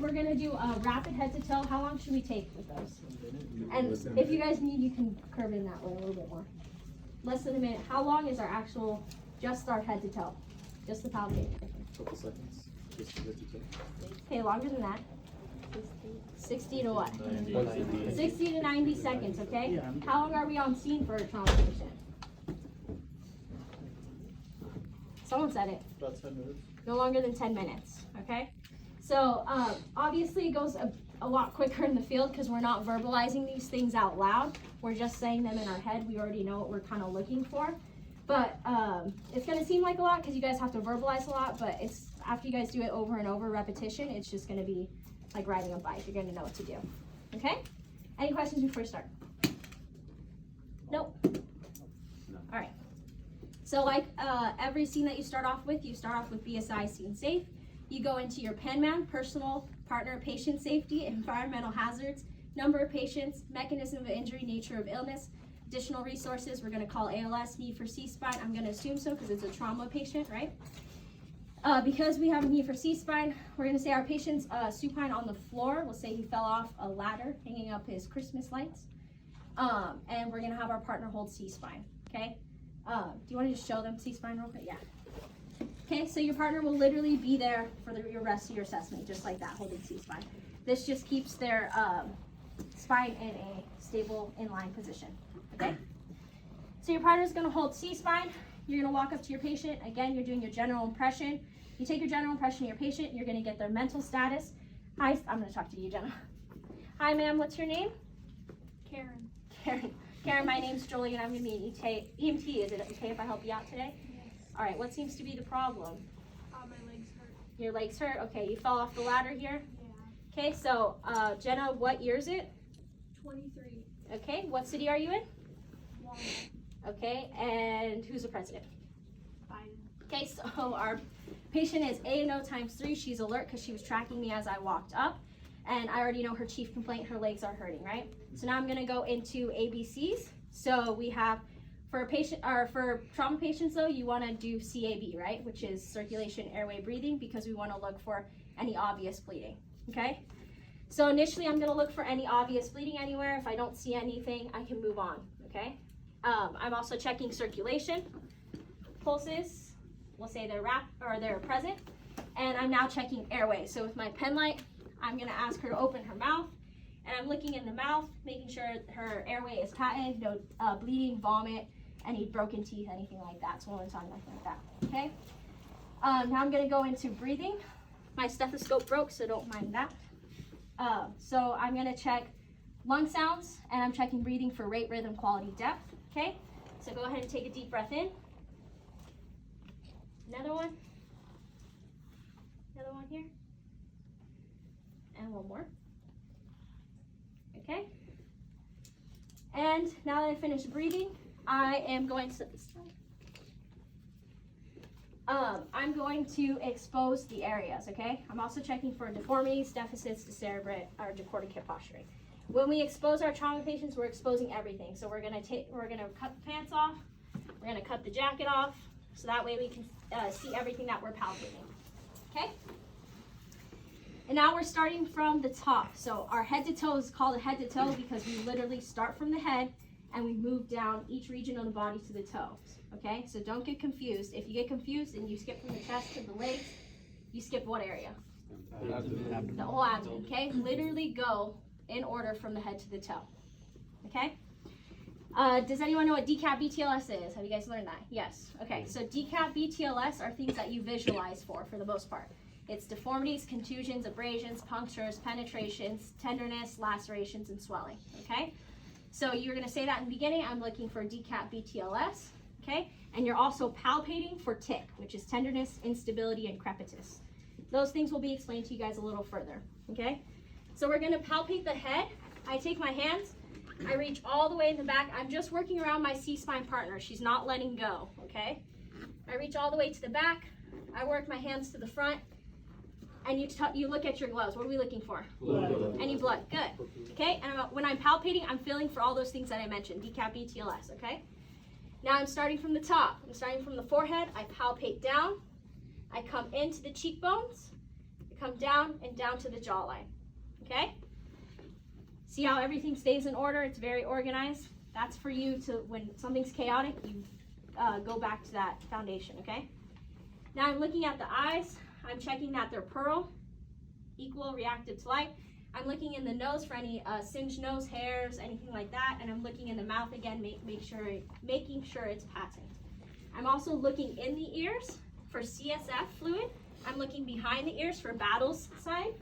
we're gonna do a rapid head to toe. How long should we take with those? And if you guys need, you can curve in that way a little bit more. Less than a minute. How long is our actual, just our head to toe? Just the palpation. A couple seconds. Just to get to toe. Okay, longer than that. 60 to what? 90. 60 to 90 seconds, okay? How long are we on scene for a trauma patient? Someone said it. About 10 minutes. No longer than 10 minutes, okay? So obviously it goes a lot quicker in the field because we're not verbalizing these things out loud. We're just saying them in our head. We already know what we're kind of looking for. But it's gonna seem like a lot because you guys have to verbalize a lot, but it's after you guys do it over and over, repetition, it's just gonna be like riding a bike. You're gonna know what to do, okay? Any questions before we start? Nope. No. All right. So like every scene that you start off with BSI, scene safe. You go into your PENMAN, personal, partner, patient safety, environmental hazards, number of patients, mechanism of injury, nature of illness, additional resources. We're gonna call ALS, need for C-spine. I'm gonna assume so because it's a trauma patient, right? Because we have a need for C-spine, we're gonna say our patient's supine on the floor. We'll say he fell off a ladder hanging up his Christmas lights. And we're gonna have our partner hold C-spine, okay? Do you want to just show them C-spine real quick? Yeah. Okay, so your partner will literally be there for your rest of your assessment, just like that, holding C-spine. This just keeps their spine in a stable inline position, okay? So your partner is going to hold C-spine. You're going to walk up to your patient. Again, you're doing your general impression. You take your general impression of your patient. You're going to get their mental status. Hi, I'm going to talk to you, Jenna. Hi, ma'am. What's your name? Karen. Karen, my name's Julie, and I'm going to be an EMT. Is it okay if I help you out today? Yes. All right, what seems to be the problem? My legs hurt. Your legs hurt? Okay, you fell off the ladder here? Yeah. Okay, so Jenna, what year is it? 23. Okay, what city are you in? Walmart. Okay, and who's the president? Biden. Okay, so our patient is A&O times 3. She's alert because she was tracking me as I walked up. And I already know her chief complaint, her legs are hurting, right? So now I'm gonna go into ABCs. So we have, for a patient, or for trauma patients though, you wanna do CAB, right? Which is circulation, airway, breathing, because we wanna look for any obvious bleeding, okay? So initially I'm gonna look for any obvious bleeding anywhere. If I don't see anything, I can move on, okay? I'm also checking circulation, pulses, we'll say they're present, and I'm now checking airway. So with my pen light, I'm gonna ask her to open her mouth, and I'm looking in the mouth, making sure her airway is patent, no bleeding, vomit, any broken teeth, anything like that. So we're talking nothing like that, okay? Now I'm gonna go into breathing. My stethoscope broke, so don't mind that. So I'm gonna check lung sounds, and I'm checking breathing for rate, rhythm, quality, depth, okay? So go ahead and take a deep breath in. Another one. Another one here. And one more. Okay. And now that I finished breathing, I am going to I'm going to expose the areas, okay? I'm also checking for deformities, deficits, decerebrate, or decorticate posturing. When we expose our trauma patients, we're exposing everything. So we're gonna cut the pants off, we're gonna cut the jacket off, so that way we can see everything that we're palpating, okay? And now we're starting from the top. So our head to toe is called a head to toe because we literally start from the head and we move down each region of the body to the toes, okay? So don't get confused. If you get confused and you skip from the chest to the legs, you skip what area? The whole abdomen, okay? Literally go in order from the head to the toe, okay? Does anyone know what decap BTLS is? Have you guys learned that? Yes, okay. So decap BTLS are things that you visualize for the most part. It's deformities, contusions, abrasions, punctures, penetrations, tenderness, lacerations, and swelling, okay? So you're gonna say that in the beginning, I'm looking for decap BTLS, okay? And you're also palpating for tick, which is tenderness, instability, and crepitus. Those things will be explained to you guys a little further, okay? So we're gonna palpate the head. I take my hands, I reach all the way in the back. I'm just working around my C-spine partner. She's not letting go, okay? I reach all the way to the back. I work my hands to the front. And you look at your gloves. What are we looking for? Blood. Any blood. Good. Okay, and when I'm palpating, I'm feeling for all those things that I mentioned, decap, BTLS, okay? Now I'm starting from the top. I'm starting from the forehead. I palpate down. I come into the cheekbones. I come down and down to the jawline, okay? See how everything stays in order? It's very organized. That's for you to, when something's chaotic, you go back to that foundation, okay? Now I'm looking at the eyes. I'm checking that they're pearl, equal, reactive to light. I'm looking in the nose for any singed nose hairs, anything like that, and I'm looking in the mouth again, making sure it's patent. I'm also looking in the ears for CSF fluid. I'm looking behind the ears for Battle's side,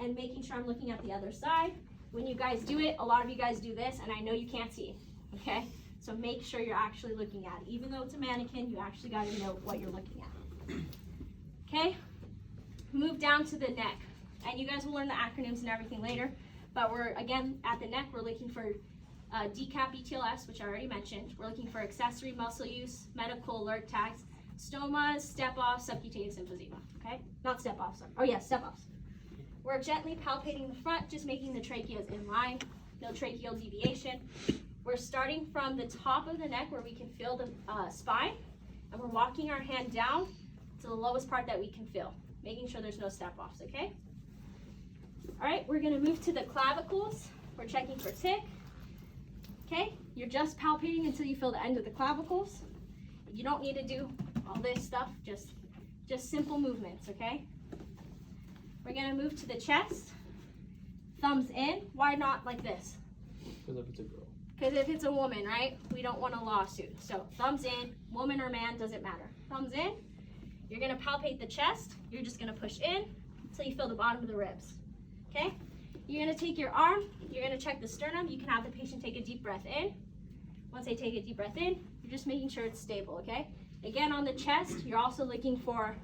and making sure I'm looking at the other side. When you guys do it, a lot of you guys do this, and I know you can't see, okay? So make sure you're actually looking at it. Even though it's a mannequin, you actually got to know what you're looking at. Okay? Move down to the neck. And you guys will learn the acronyms and everything later. But we're, again, at the neck, we're looking for decap ETLS, which I already mentioned. We're looking for accessory muscle use, medical alert tags, stomas, step-offs, subcutaneous emphysema. Okay? Not step-offs. Oh, yeah, step-offs. We're gently palpating the front, just making the tracheas in line. No tracheal deviation. We're starting from the top of the neck where we can feel the spine. And we're walking our hand down to the lowest part that we can feel, making sure there's no step-offs, okay? All right, we're gonna move to the clavicles. We're checking for tick. Okay, you're just palpating until you feel the end of the clavicles. You don't need to do all this stuff, just simple movements, okay? We're gonna move to the chest. Thumbs in. Why not like this? Because if it's a girl. Because if it's a woman, right, we don't want a lawsuit. So thumbs in, woman or man, doesn't matter. Thumbs in. You're gonna palpate the chest. You're just gonna push in until you feel the bottom of the ribs. Okay? You're gonna take your arm, you're gonna check the sternum. You can have the patient take a deep breath in. Once they take a deep breath in, you're just making sure it's stable, okay? Again, on the chest, you're also looking for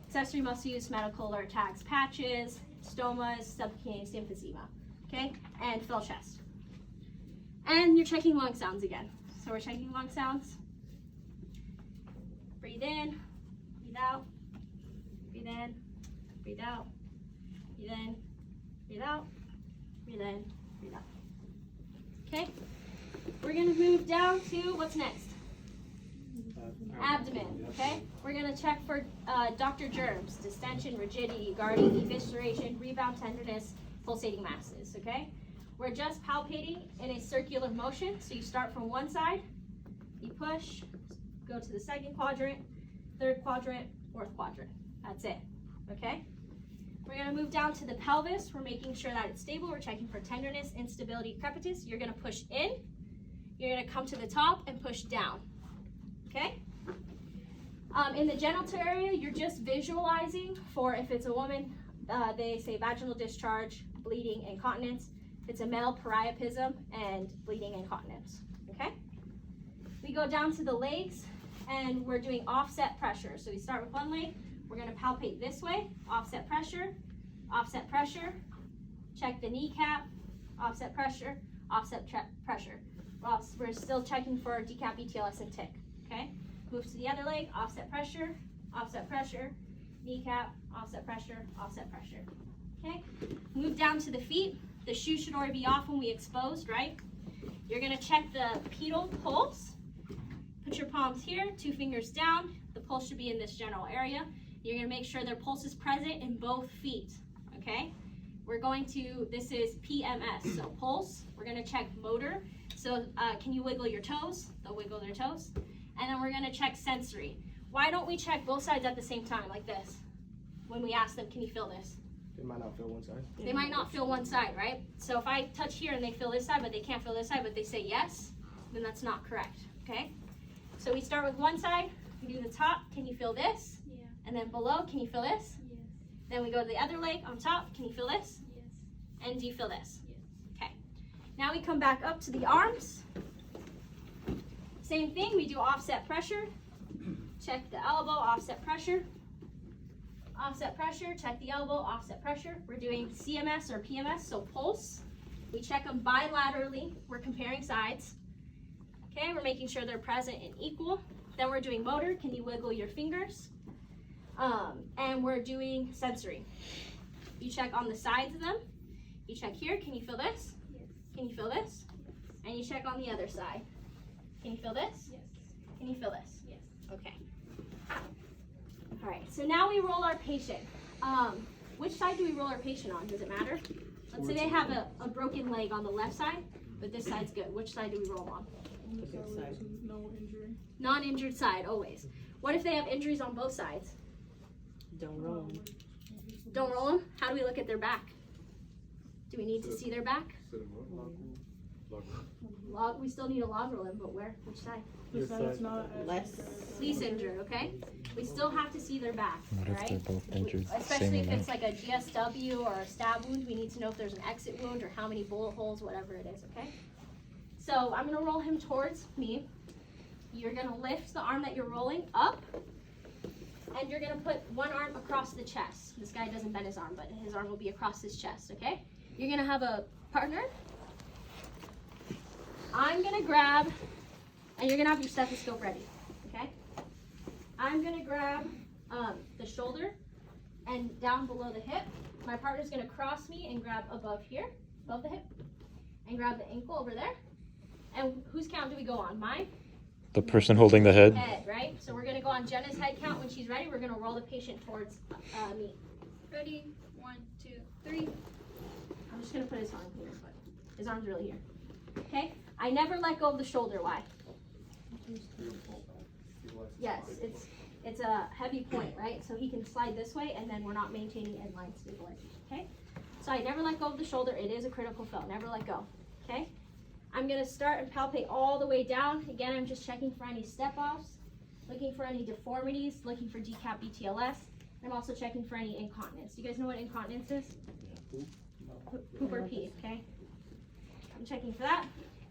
accessory muscle use, medical alert tags, patches, stomas, subcutaneous emphysema, okay? And fill chest. And you're checking lung sounds again. So we're checking lung sounds. Breathe in, breathe out, breathe in, breathe out, breathe in, breathe out, breathe in, breathe out. Okay? We're gonna move down to what's next? Abdomen, okay? We're gonna check for Dr. germs, distension, rigidity, guarding, evisceration, rebound tenderness, pulsating masses, okay? We're just palpating in a circular motion. So you start from one side, you push, go to the second quadrant, third quadrant, fourth quadrant. That's it, okay? We're gonna move down to the pelvis. We're making sure that it's stable. We're checking for tenderness, instability, crepitus. You're gonna push in, you're gonna come to the top and push down, okay? In the genital area, you're just visualizing for if it's a woman, they say vaginal discharge, bleeding, incontinence. If it's a male, priapism and bleeding incontinence, okay? We go down to the legs and we're doing offset pressure. So we start with one leg, we're gonna palpate this way, offset pressure, check the kneecap, offset pressure, pressure. We're still checking for decap, ETLS, and tick, okay? Move to the other leg, offset pressure, kneecap, offset pressure, okay? Move down to the feet. The shoe should already be off when we exposed, right? You're gonna check the pedal pulse. Put your palms here, 2 fingers down. The pulse should be in this general area. You're gonna make sure their pulse is present in both feet, okay? We're going to, this is PMS, so pulse. We're gonna check motor. So can you wiggle your toes? They'll wiggle their toes. And then we're gonna check sensory. Why don't we check both sides at the same time, like this? When we ask them, can you feel this? They might not feel one side. They might not feel one side, right? So if I touch here and they feel this side, but they can't feel this side, but they say yes, then that's not correct, okay? So we start with one side, we do the top, can you feel this? Yeah. And then below, can you feel this? Yes. Then we go to the other leg on top, can you feel this? Yes. And do you feel this? Yes. Okay. Now we come back up to the arms. Same thing, we do offset pressure. Check the elbow, offset pressure. Offset pressure, check the elbow, offset pressure. We're doing CMS or PMS, so pulse. We check them bilaterally. We're comparing sides. Okay, we're making sure they're present and equal. Then we're doing motor. Can you wiggle your fingers? And we're doing sensory. You check on the sides of them. You check here. Can you feel this? Yes. Can you feel this? And you check on the other side. Can you feel this? Yes. Can you feel this? Yes. Okay. All right, so now we roll our patient. Which side do we roll our patient on? Does it matter? Let's say they have a broken leg on the left side, but this side's good. Which side do we roll on? No injury. Non-injured side, always. What if they have injuries on both sides? Don't roll. Don't roll them? How do we look at their back? Do we need to see their back? We still need a log roll in, but where? Which side? The side's not as Less. Least injured, okay? We still have to see their back, What if they're right? both injured the Especially same if it's amount? like a GSW or a stab wound, we need to know if there's an exit wound or how many bullet holes, whatever it is, okay? So I'm gonna roll him towards me. You're gonna lift the arm that you're rolling up, and you're gonna put one arm across the chest. This guy doesn't bend his arm, but his arm will be across his chest, okay? You're gonna have a partner. I'm gonna grab, and you're gonna have your stethoscope ready, okay? I'm gonna grab the shoulder and down below the hip. My partner's gonna cross me and grab above here, above the hip, and grab the ankle over there. And whose count do we go on? Mine? The person holding the head? Head, right? So we're gonna go on Jenna's head count. When she's ready, we're gonna roll the patient towards me. Ready? 1, 2, 3. I'm just gonna put his arm here, but his arm's really here. Okay? I never let go of the shoulder. Why? Yes, it's a heavy point, right? So he can slide this way, and then we're not maintaining end-line stability. Okay? So I never let go of the shoulder. It is a critical fill. Never let go. Okay? I'm gonna start and palpate all the way down. Again, I'm just checking for any step-offs, looking for any deformities, looking for decap BTLS. I'm also checking for any incontinence. Do you guys know what incontinence is? Poop or pee, okay? I'm checking for that.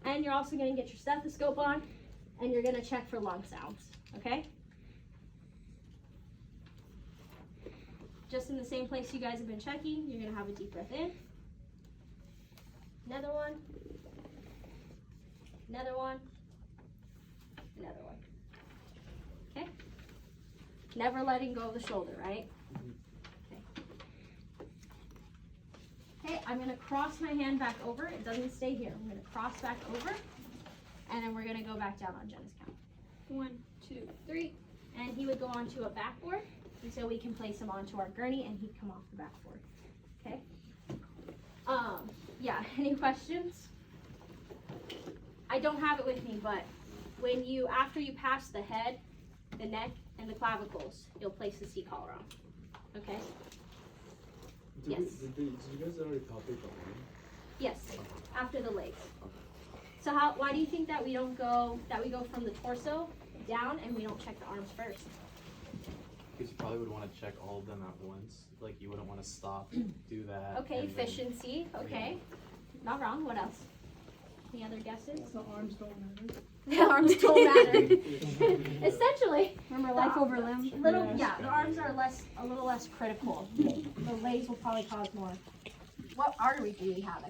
And you're also gonna get your stethoscope on, and you're gonna check for lung sounds, okay? Just in the same place you guys have been checking, you're gonna have a deep breath in. Another one. Another one. Another one. Okay? Never letting go of the shoulder, right? Okay. Okay, I'm gonna cross my hand back over. It doesn't stay here. I'm gonna cross back over, and then we're gonna go back down on Jenna's count. 1, 2, 3. And he would go onto a backboard, and so we can place him onto our gurney, and he'd come off the backboard. Okay? Yeah, any questions? I don't have it with me, but when you, after you pass the head, the neck, and the clavicles, you'll place the C-collar on. Okay? Yes. Did you guys already palpate the arm? Yes, after the legs. So why do you think that we don't go, that we go from the torso down and we don't check the arms first? Because you probably would want to check all of them at once. Like you wouldn't want to stop, do that. Okay, and then- efficiency, okay. Not wrong, what else? Any other guesses? The arms don't matter. The arms don't matter. Essentially. Remember, life over limb? Yeah, the arms are a little less critical. The legs will probably cause more. What artery do we have?